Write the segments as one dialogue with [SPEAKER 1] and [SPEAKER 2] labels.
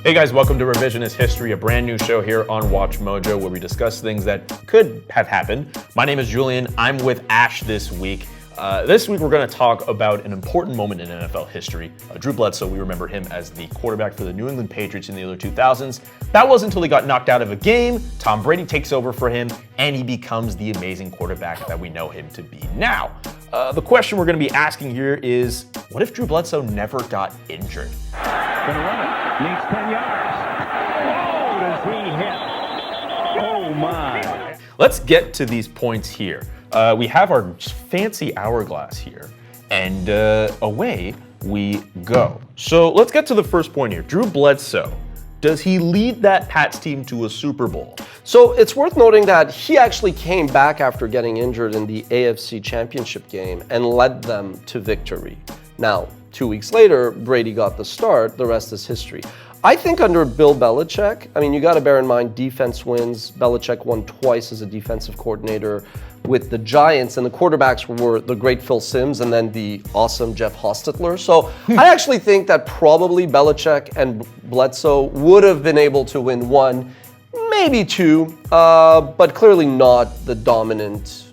[SPEAKER 1] Hey guys, welcome to Revisionist History, a brand new show here on WatchMojo where we discuss things that could have happened. My name is Julian. I'm with Ash this week. This week we're going to talk about an important moment in NFL history. Drew Bledsoe, we remember him as the quarterback for the New England Patriots in the early 2000s. That wasn't until he got knocked out of a game. Tom Brady takes over for him, and he becomes the amazing quarterback that we know him to be now. The question we're going to be asking here is, what if Drew Bledsoe never got injured?
[SPEAKER 2] Gonna run it. Needs 10 yards. Oh, does he hit? Oh, my.
[SPEAKER 1] Let's get to these points here. We have our fancy hourglass here, and away we go. So let's get to the first point here. Drew Bledsoe, does he lead that Pats team to a Super Bowl?
[SPEAKER 3] So it's worth noting that he actually came back after getting injured in the AFC Championship game and led them to victory. Now, 2 weeks later, Brady got the start. The rest is history. I think under Bill Belichick, you got to bear in mind defense wins. Belichick won twice as a defensive coordinator with the Giants, and the quarterbacks were the great Phil Simms and then the awesome Jeff Hostetler. So I actually think that probably Belichick and Bledsoe would have been able to win one, maybe two, but clearly not the dominant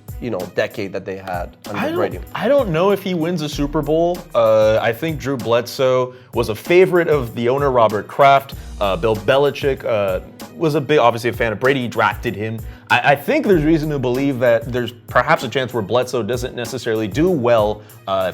[SPEAKER 3] decade that they had under Brady.
[SPEAKER 1] I don't know if he wins a Super Bowl. I think Drew Bledsoe was a favorite of the owner, Robert Kraft. Bill Belichick was obviously a fan of Brady. He drafted him. I think there's reason to believe that there's perhaps a chance where Bledsoe doesn't necessarily do well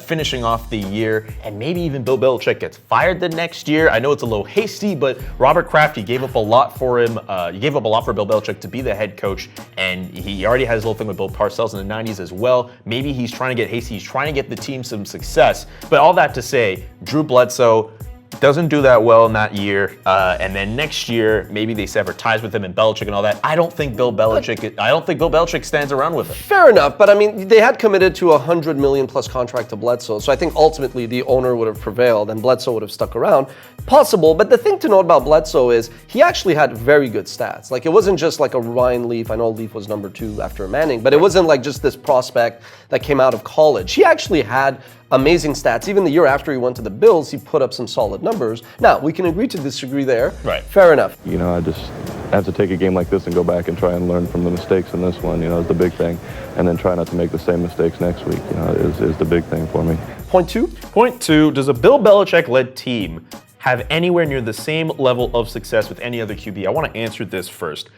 [SPEAKER 1] finishing off the year, and maybe even Bill Belichick gets fired the next year. I know it's a little hasty, but Robert Kraft, he gave up a lot for him. He gave up a lot for Bill Belichick to be the head coach, and he already has a little thing with Bill Parcells in the 90s as well. Maybe he's trying to get hasty. He's trying to get the team some success. But all that to say, Drew Bledsoe doesn't do that well in that year, and then next year maybe they sever ties with him and Belichick and all that. I don't think Bill Belichick stands around with him.
[SPEAKER 3] Fair enough, but they had committed to a $100 million plus contract to Bledsoe, so I think ultimately the owner would have prevailed and Bledsoe would have stuck around. Possible, but the thing to note about Bledsoe is he actually had very good stats. Like, it wasn't just like a Ryan Leaf. I know Leaf was number 2 after Manning, but it wasn't like just this prospect that came out of college. He actually had amazing stats. Even the year after he went to the Bills, he put up some solid numbers. Now, we can agree to disagree there.
[SPEAKER 1] Right.
[SPEAKER 3] Fair enough.
[SPEAKER 4] I just have to take a game like this and go back and try and learn from the mistakes in this one, is the big thing. And then try not to make the same mistakes next week, is the big thing for me.
[SPEAKER 3] Point two,
[SPEAKER 1] does a Bill Belichick-led team have anywhere near the same level of success with any other QB? I want to answer this first.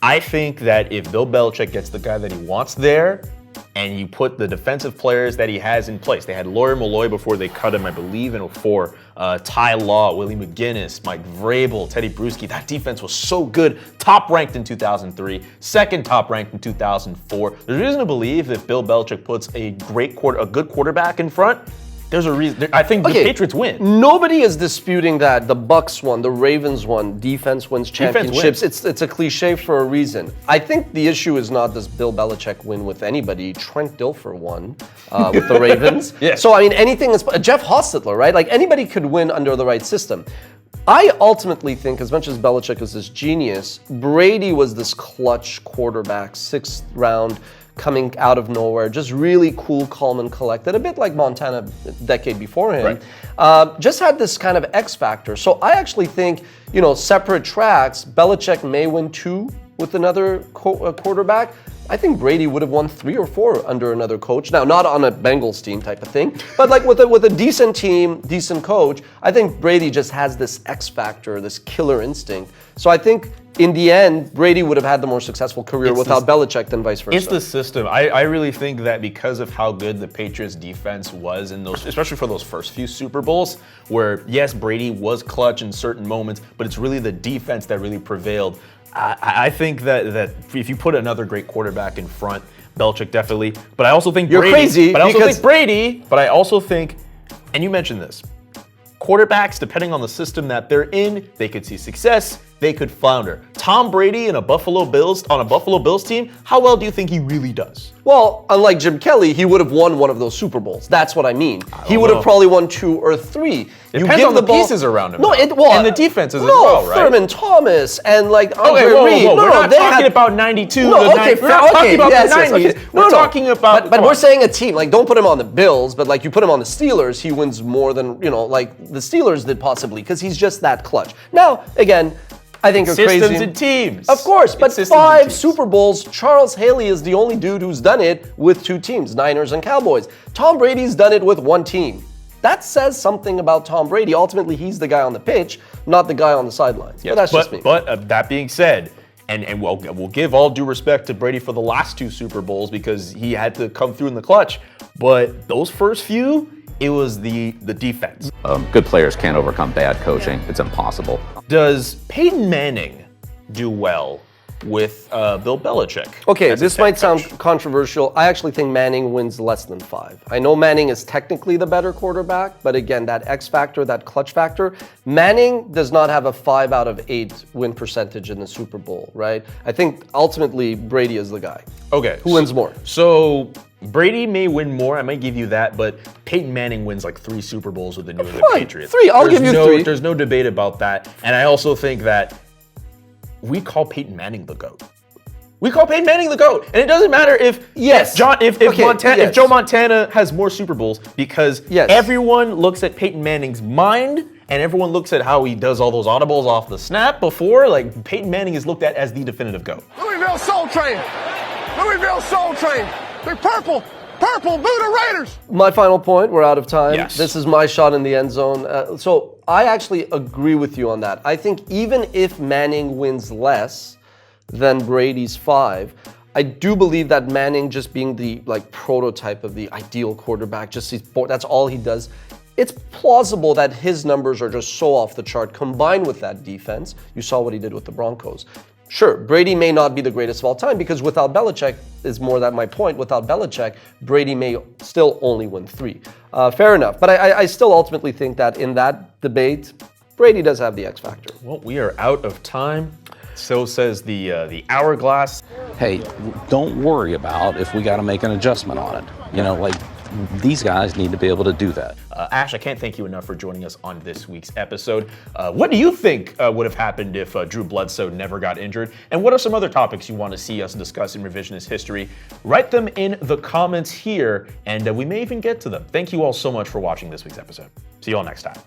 [SPEAKER 1] I think that if Bill Belichick gets the guy that he wants there, and you put the defensive players that he has in place. They had Lawyer Malloy before they cut him, I believe, in 2004. Ty Law, Willie McGinnis, Mike Vrabel, Teddy Bruschi. That defense was so good. Top ranked in 2003, second top ranked in 2004. There's reason to believe if Bill Belichick puts a good quarterback in front, there's a reason. I think the Patriots win.
[SPEAKER 3] Nobody is disputing that the Bucks won, the Ravens won, defense wins championships. It's a cliche for a reason. I think the issue is not does Bill Belichick win with anybody. Trent Dilfer won with the Ravens.
[SPEAKER 1] Yeah.
[SPEAKER 3] So anything is Jeff Hostetler, right? Like, anybody could win under the right system. I ultimately think, as much as Belichick is this genius, Brady was this clutch quarterback, 6th round, coming out of nowhere, just really cool, calm, and collected, a bit like Montana a decade before him.
[SPEAKER 1] Right.
[SPEAKER 3] Just had this kind of X factor. So I actually think, separate tracks, Belichick may win 2 with another quarterback. I think Brady would have won 3 or 4 under another coach. Now, not on a Bengals team type of thing, but like with a decent team, decent coach, I think Brady just has this X factor, this killer instinct. So I think in the end, Brady would have had the more successful career without Belichick than vice versa.
[SPEAKER 1] It's the system. I really think that because of how good the Patriots defense was in those, especially for those first few Super Bowls, where yes, Brady was clutch in certain moments, but it's really the defense that really prevailed. I think that if you put another great quarterback in front, Belichick definitely. But I also think
[SPEAKER 3] You're crazy.
[SPEAKER 1] But I also think, and you mentioned this, quarterbacks, depending on the system that they're in, they could see success, they could flounder. Tom Brady on a Buffalo Bills team, how well do you think he really does?
[SPEAKER 3] Well, unlike Jim Kelly, he would have won one of those Super Bowls. That's what I mean. He would have probably won 2 or 3.
[SPEAKER 1] Depends
[SPEAKER 3] give
[SPEAKER 1] on
[SPEAKER 3] the
[SPEAKER 1] the
[SPEAKER 3] ball,
[SPEAKER 1] pieces around him.
[SPEAKER 3] No,
[SPEAKER 1] though. And the defenses as
[SPEAKER 3] no,
[SPEAKER 1] well, right?
[SPEAKER 3] Thurman Thomas and like Andre
[SPEAKER 1] Okay, whoa,
[SPEAKER 3] Reed.
[SPEAKER 1] whoa,
[SPEAKER 3] No,
[SPEAKER 1] we're not
[SPEAKER 3] they
[SPEAKER 1] talking
[SPEAKER 3] had,
[SPEAKER 1] about 92,
[SPEAKER 3] No,
[SPEAKER 1] the
[SPEAKER 3] okay,
[SPEAKER 1] 90s. We're
[SPEAKER 3] fair,
[SPEAKER 1] not talking
[SPEAKER 3] okay,
[SPEAKER 1] about
[SPEAKER 3] yes,
[SPEAKER 1] the
[SPEAKER 3] yes,
[SPEAKER 1] 90s.
[SPEAKER 3] okay.
[SPEAKER 1] We're talking about...
[SPEAKER 3] But we're saying a team. Like, don't put him on the Bills, but like you put him on the Steelers, he wins more than, like the Steelers did possibly, because he's just that clutch. Now, again, I think you're crazy.
[SPEAKER 1] Systems and teams.
[SPEAKER 3] Of course, but
[SPEAKER 1] Systems and
[SPEAKER 3] 5
[SPEAKER 1] teams.
[SPEAKER 3] Super Bowls, Charles Haley is the only dude who's done it with 2 teams, Niners and Cowboys. Tom Brady's done it with 1 team. That says something about Tom Brady. Ultimately, he's the guy on the pitch, not the guy on the sidelines.
[SPEAKER 1] Yes,
[SPEAKER 3] but that's just me.
[SPEAKER 1] But that being said, and we'll give all due respect to Brady for the last 2 Super Bowls because he had to come through in the clutch. But those first few, it was the defense.
[SPEAKER 5] Good players can't overcome bad coaching. It's impossible.
[SPEAKER 1] Does Peyton Manning do well with Bill Belichick?
[SPEAKER 3] Okay,
[SPEAKER 1] as a
[SPEAKER 3] this
[SPEAKER 1] head
[SPEAKER 3] might sound
[SPEAKER 1] coach?
[SPEAKER 3] controversial. I actually think Manning wins less than 5. I know Manning is technically the better quarterback, but again, that X factor, that clutch factor, Manning does not have a 5 out of 8 win percentage in the Super Bowl, right? I think ultimately Brady is the guy.
[SPEAKER 1] Okay.
[SPEAKER 3] Who wins more?
[SPEAKER 1] So Brady may win more, I might give you that, but Peyton Manning wins like 3 Super Bowls with the New England
[SPEAKER 3] Fine,
[SPEAKER 1] Patriots.
[SPEAKER 3] 3, I'll give you 3.
[SPEAKER 1] There's no debate about that. And I also think that we call Peyton Manning the GOAT. We call Peyton Manning the GOAT. And it doesn't matter if
[SPEAKER 3] Yes.
[SPEAKER 1] if Joe Montana has more Super Bowls, because
[SPEAKER 3] Yes.
[SPEAKER 1] everyone looks at Peyton Manning's mind and everyone looks at how he does all those audibles off the snap before. Like, Peyton Manning is looked at as the definitive GOAT.
[SPEAKER 6] Louisville Soul Train. Louisville Soul Train. They're purple. Purple Buddha Raiders.
[SPEAKER 3] My final point, we're out of time.
[SPEAKER 1] Yes.
[SPEAKER 3] This is my shot in the end zone. So I actually agree with you on that. I think even if Manning wins less than Brady's 5, I do believe that Manning just being the prototype of the ideal quarterback, that's all he does. It's plausible that his numbers are just so off the chart combined with that defense. You saw what he did with the Broncos. Sure, Brady may not be the greatest of all time because without Belichick, is more that my point, without Belichick, Brady may still only win 3. Fair enough, but I still ultimately think that in that debate, Brady does have the X factor.
[SPEAKER 1] Well, we are out of time. So says the hourglass.
[SPEAKER 7] Hey, don't worry about if we got to make an adjustment on it. These guys need to be able to do that.
[SPEAKER 1] Ash, I can't thank you enough for joining us on this week's episode. What do you think would have happened if Drew Bledsoe never got injured? And what are some other topics you want to see us discuss in revisionist history? Write them in the comments here, and we may even get to them. Thank you all so much for watching this week's episode. See you all next time.